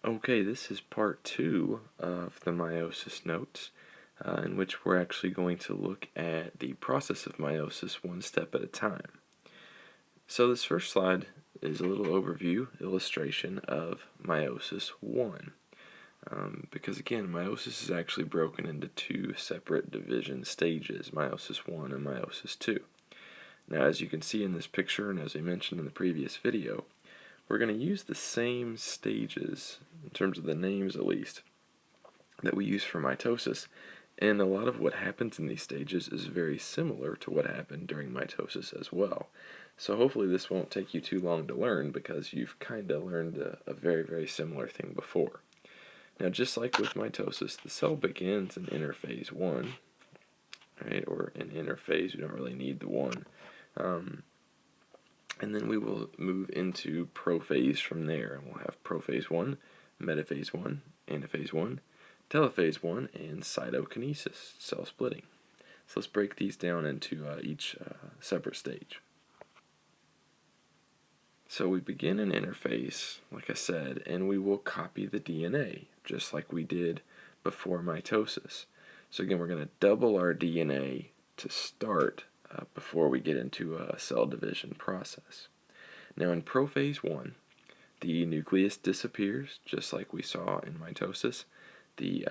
Okay, this is part 2 of the meiosis notes, in which we're actually going to look at the process of meiosis one step at a time. So this first slide is a little overview illustration of meiosis I, because again, meiosis is actually broken into two separate division stages, meiosis I and meiosis II. Now, as you can see in this picture, and as I mentioned in the previous video, we're going to use the same stages, in terms of the names at least, that we use for mitosis, and a lot of what happens in these stages is very similar to what happened during mitosis as well. So hopefully this won't take you too long to learn, because you've kind of learned a very, very similar thing before. Now, just like with mitosis, the cell begins in interphase 1, right, or in interphase, we don't really need the 1. And then we will move into prophase from there, and we'll have prophase 1, metaphase 1, anaphase 1, telophase 1, and cytokinesis, cell splitting. So let's break these down into each separate stage. So we begin in interphase, like I said, and we will copy the DNA, just like we did before mitosis. So again, we're going to double our DNA to start before we get into a cell division process. Now in prophase 1, the nucleus disappears, just like we saw in mitosis. The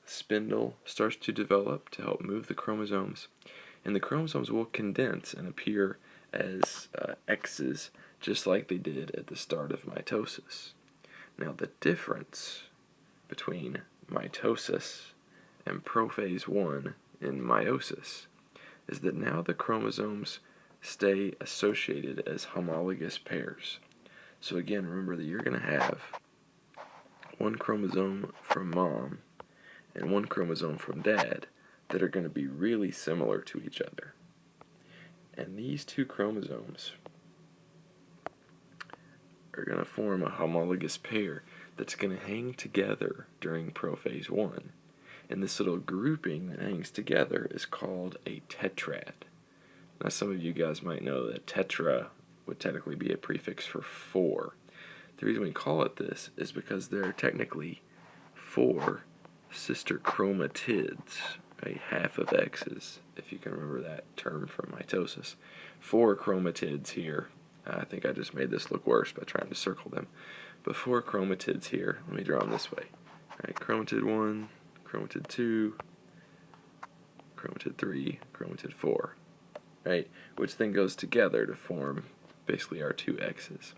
spindle starts to develop to help move the chromosomes, and the chromosomes will condense and appear as X's, just like they did at the start of mitosis. Now the difference between mitosis and prophase 1 in meiosis is that now the chromosomes stay associated as homologous pairs. So again, remember that you're going to have one chromosome from mom and one chromosome from dad that are going to be really similar to each other. And these two chromosomes are going to form a homologous pair that's going to hang together during prophase 1. And this little grouping that hangs together is called a tetrad. Now, some of you guys might know that tetra would technically be a prefix for 4. The reason we call it this is because there are technically 4 sister chromatids, right? Half of X's, if you can remember that term from mitosis. 4 chromatids here. I think I just made this look worse by trying to circle them. But 4 chromatids here. Let me draw them this way. All right, chromatid 1, chromatid 2, chromatid 3, chromatid 4. Right, which then goes together to form basically our 2 X's.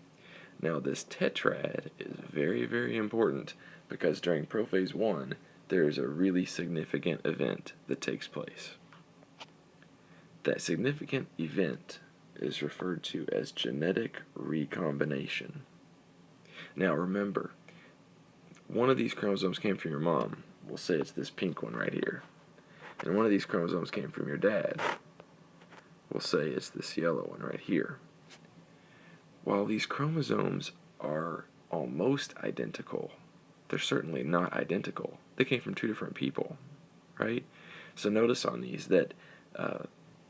Now this tetrad is very, very important, because during prophase 1 there is a really significant event that takes place. That significant event is referred to as genetic recombination. Now remember, one of these chromosomes came from your mom. We'll say it's this pink one right here. And one of these chromosomes came from your dad. We'll say it's this yellow one right here. While these chromosomes are almost identical, they're certainly not identical. They came from 2 different people, right? So notice on these that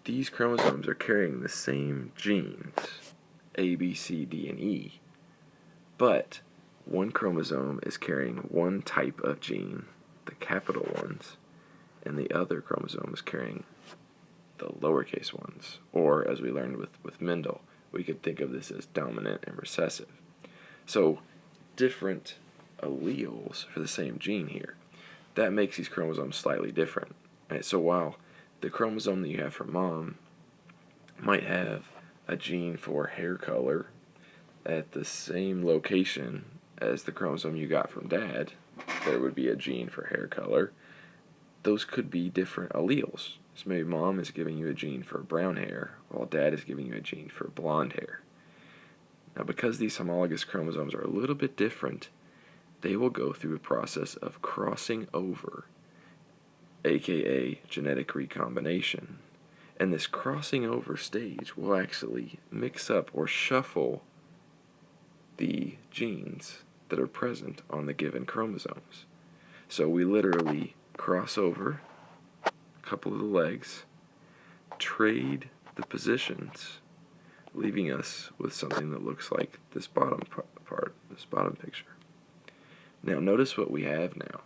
these chromosomes are carrying the same genes, A, B, C, D, and E, but one chromosome is carrying one type of gene, the capital ones, and the other chromosome is carrying the lowercase ones, or as we learned with Mendel, we could think of this as dominant and recessive. So different alleles for the same gene here. That makes these chromosomes slightly different. Right? So while the chromosome that you have from mom might have a gene for hair color at the same location as the chromosome you got from dad, there would be a gene for hair color. Those could be different alleles. So maybe mom is giving you a gene for brown hair, while dad is giving you a gene for blonde hair. Now, because these homologous chromosomes are a little bit different, they will go through a process of crossing over, aka genetic recombination. And this crossing over stage will actually mix up or shuffle the genes that are present on the given chromosomes. So we literally cross over couple of the legs, trade the positions, leaving us with something that looks like this bottom part, this bottom picture. Now notice what we have now.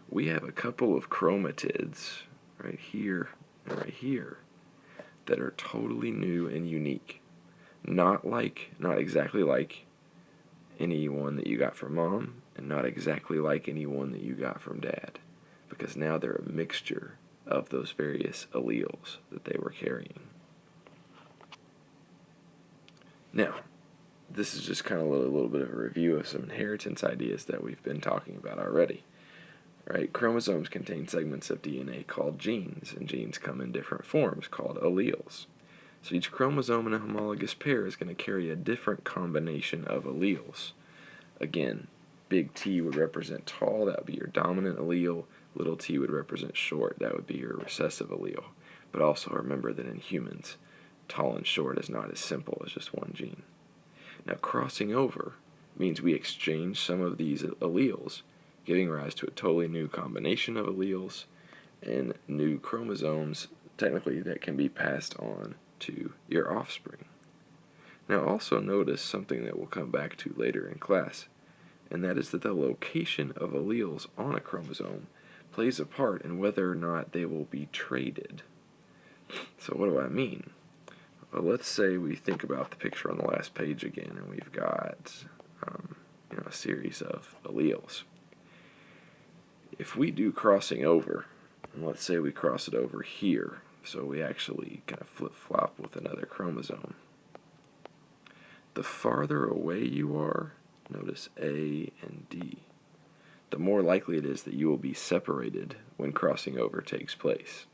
We have a couple of chromatids right here and right here that are totally new and unique. Not exactly like anyone that you got from mom, and not exactly like anyone that you got from dad, because now they're a mixture of those various alleles that they were carrying. Now, this is just kind of a little bit of a review of some inheritance ideas that we've been talking about already. Right? Chromosomes contain segments of DNA called genes, and genes come in different forms called alleles. So each chromosome in a homologous pair is going to carry a different combination of alleles. Again, big T would represent tall, that would be your dominant allele. Little t would represent short, that would be your recessive allele. But also remember that in humans, tall and short is not as simple as just one gene. Now, crossing over means we exchange some of these alleles, giving rise to a totally new combination of alleles and new chromosomes, technically, that can be passed on to your offspring. Now, also notice something that we'll come back to later in class, and that is that the location of alleles on a chromosome plays a part in whether or not they will be traded. So what do I mean? Well, let's say we think about the picture on the last page again, and we've got a series of alleles. If we do crossing over, and let's say we cross it over here, so we actually kind of flip-flop with another chromosome. The farther away you are, notice A and D, the more likely it is that you will be separated when crossing over takes place.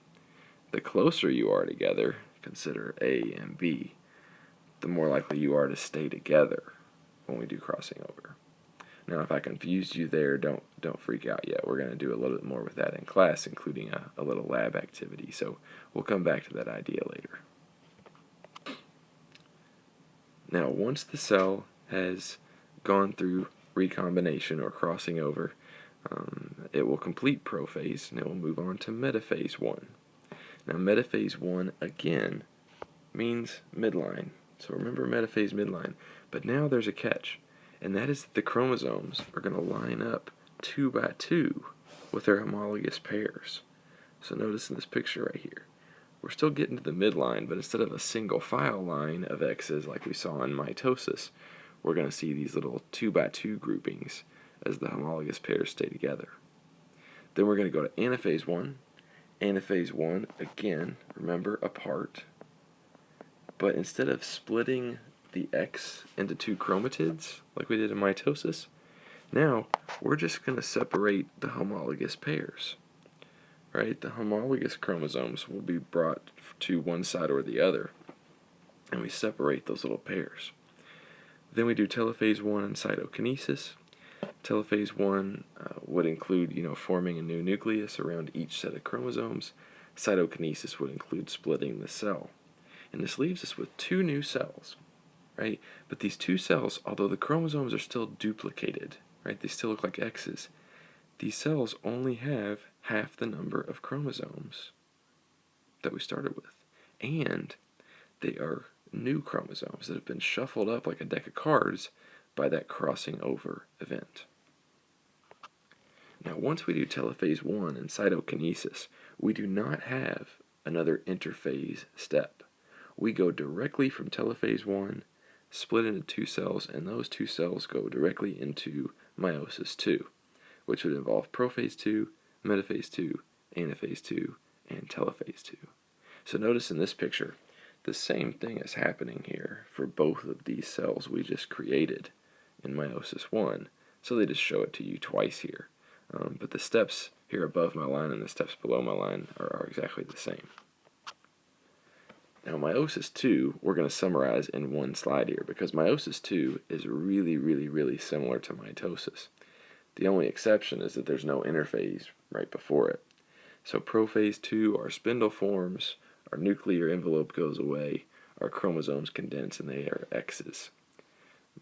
The closer you are together, consider A and B, the more likely you are to stay together when we do crossing over. Now, if I confused you there, don't freak out yet. We're going to do a little bit more with that in class, including a little lab activity. So we'll come back to that idea later. Now, once the cell has gone through recombination or crossing over, it will complete prophase, and it will move on to metaphase 1. Now, metaphase 1, again, means midline. So remember metaphase midline. But now there's a catch, and that is that the chromosomes are going to line up 2 by 2 with their homologous pairs. So notice in this picture right here, we're still getting to the midline, but instead of a single file line of X's like we saw in mitosis, we're going to see these little 2 by 2 groupings as the homologous pairs stay together. Then we're going to go to anaphase 1. Anaphase 1, again, remember, apart. But instead of splitting the X into 2 chromatids, like we did in mitosis, now we're just going to separate the homologous pairs. Right? The homologous chromosomes will be brought to one side or the other, and we separate those little pairs. Then we do telophase 1 and cytokinesis. Telophase 1 would include, forming a new nucleus around each set of chromosomes. Cytokinesis would include splitting the cell. And this leaves us with 2 new cells, right? But these 2 cells, although the chromosomes are still duplicated, right? They still look like X's. These cells only have half the number of chromosomes that we started with. And they are new chromosomes that have been shuffled up like a deck of cards by that crossing over event. Now, once we do telophase 1 and cytokinesis, we do not have another interphase step. We go directly from telophase 1, split into 2 cells, and those 2 cells go directly into meiosis II, which would involve prophase 2, metaphase 2, anaphase 2, and telophase 2. So notice in this picture, the same thing is happening here for both of these cells we just created in meiosis I, so they just show it to you twice here. But the steps here above my line and the steps below my line are exactly the same. Now, meiosis II, we're going to summarize in one slide here, because meiosis II is really, really, really similar to mitosis. The only exception is that there's no interphase right before it. So prophase 2, our spindle forms, our nuclear envelope goes away, our chromosomes condense, and they are X's.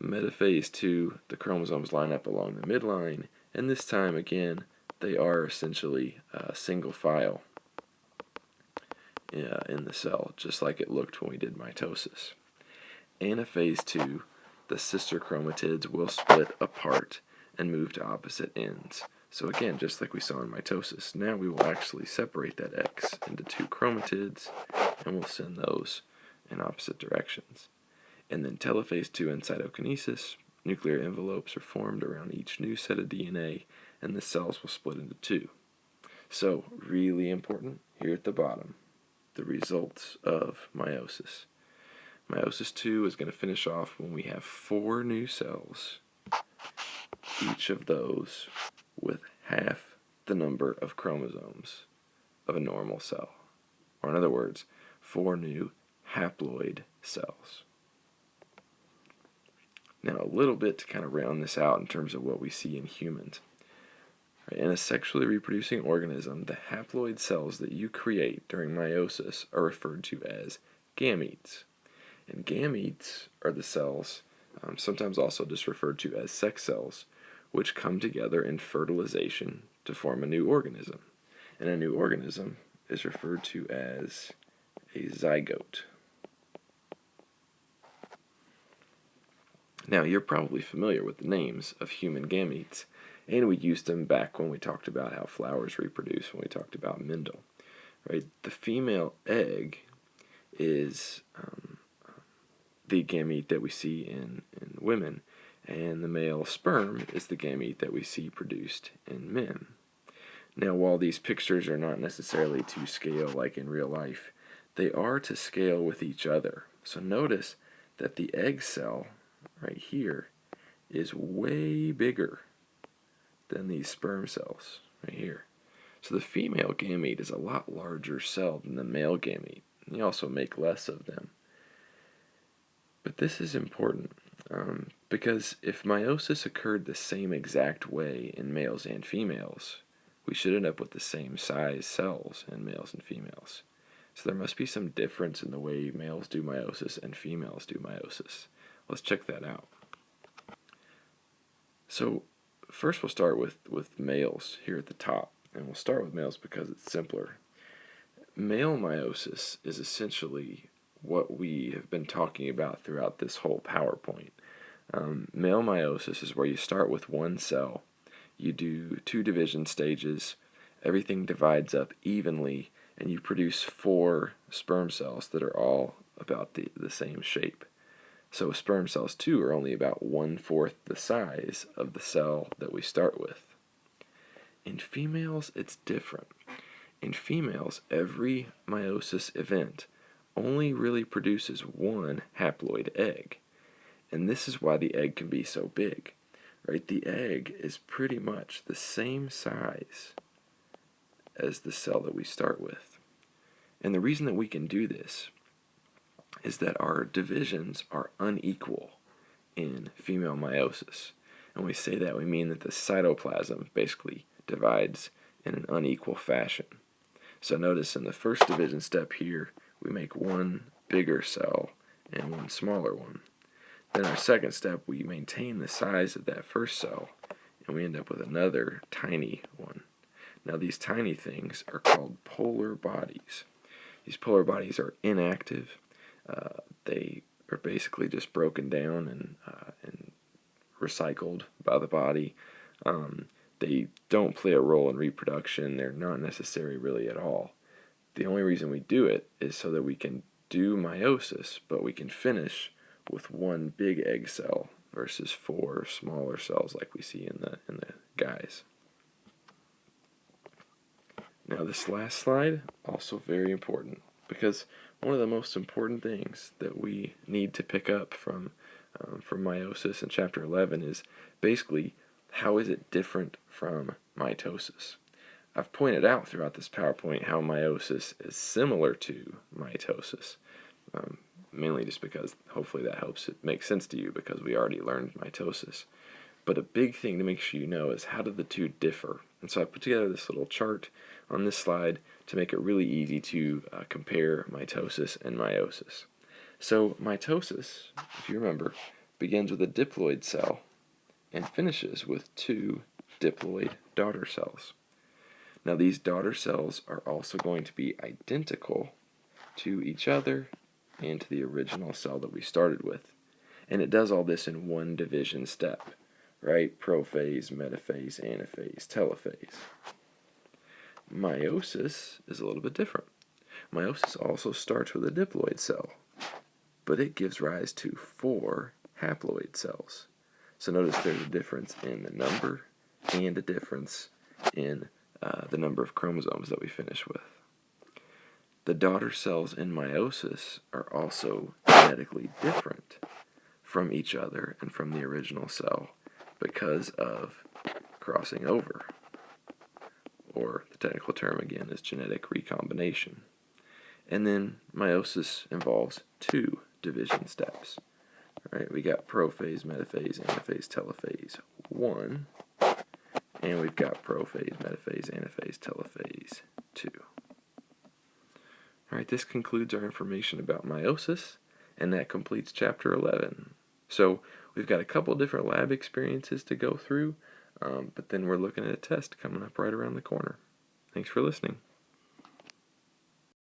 Metaphase 2, the chromosomes line up along the midline, and this time, again, they are essentially a single file in the cell, just like it looked when we did mitosis. Anaphase 2, the sister chromatids will split apart, and move to opposite ends. So again, just like we saw in mitosis, now we will actually separate that X into two chromatids, and we'll send those in opposite directions. And then telophase 2 and cytokinesis, nuclear envelopes are formed around each new set of DNA, and the cells will split into two. So, really important, here at the bottom, the results of meiosis. Meiosis 2 is going to finish off when we have 4 new cells, each of those with half the number of chromosomes of a normal cell. Or in other words, 4 new haploid cells. Now a little bit to kind of round this out in terms of what we see in humans. In a sexually reproducing organism, the haploid cells that you create during meiosis are referred to as gametes. And gametes are the cells, sometimes also just referred to as sex cells, which come together in fertilization to form a new organism. And a new organism is referred to as a zygote. Now, you're probably familiar with the names of human gametes, and we used them back when we talked about how flowers reproduce, when we talked about Mendel. Right? The female egg is the gamete that we see in women, and the male sperm is the gamete that we see produced in men. Now, while these pictures are not necessarily to scale like in real life, they are to scale with each other. So notice that the egg cell right here is way bigger than these sperm cells right here. So the female gamete is a lot larger cell than the male gamete. And you also make less of them. But this is important because if meiosis occurred the same exact way in males and females, we should end up with the same size cells in males and females. So there must be some difference in the way males do meiosis and females do meiosis. Let's check that out. So first we'll start with males here at the top. And we'll start with males because it's simpler. Male meiosis is essentially what we have been talking about throughout this whole PowerPoint. Male meiosis is where you start with one cell. You do 2 division stages. Everything divides up evenly, and you produce 4 sperm cells that are all about the same shape. So sperm cells, too, are only about 1/4 the size of the cell that we start with. In females, it's different. In females, every meiosis event only really produces 1 haploid egg. And this is why the egg can be so big. Right? The egg is pretty much the same size as the cell that we start with. And the reason that we can do this is that our divisions are unequal in female meiosis. And when we say that, we mean that the cytoplasm basically divides in an unequal fashion. So notice in the first division step here, we make 1 bigger cell and 1 smaller one. Then our second step, we maintain the size of that first cell, and we end up with another tiny one. Now these tiny things are called polar bodies. These polar bodies are inactive. They are basically just broken down and recycled by the body. They don't play a role in reproduction. They're not necessary really at all. The only reason we do it is so that we can do meiosis, but we can finish with 1 big egg cell versus 4 smaller cells like we see in the guys. Now this last slide, also very important, because one of the most important things that we need to pick up from meiosis in chapter 11 is basically how is it different from mitosis. I've pointed out throughout this PowerPoint how meiosis is similar to mitosis, mainly just because hopefully that helps it make sense to you because we already learned mitosis. But a big thing to make sure you know is how do the two differ. And so I put together this little chart on this slide to make it really easy to compare mitosis and meiosis. So mitosis, if you remember, begins with a diploid cell and finishes with 2 diploid daughter cells. Now these daughter cells are also going to be identical to each other and to the original cell that we started with. And it does all this in 1 division step. right? Prophase, metaphase, anaphase, telophase. Meiosis is a little bit different. Meiosis also starts with a diploid cell, but it gives rise to 4 haploid cells. So notice there's a difference in the number and a difference in the number of chromosomes that we finish with. The daughter cells in meiosis are also genetically different from each other and from the original cell because of crossing over, or the technical term again is genetic recombination. And then meiosis involves 2 division steps. Right, we got prophase, metaphase, anaphase, telophase 1, and we've got prophase, metaphase, anaphase, telophase 2. All right, this concludes our information about meiosis, and that completes chapter 11. So we've got a couple different lab experiences to go through, but then we're looking at a test coming up right around the corner. Thanks for listening.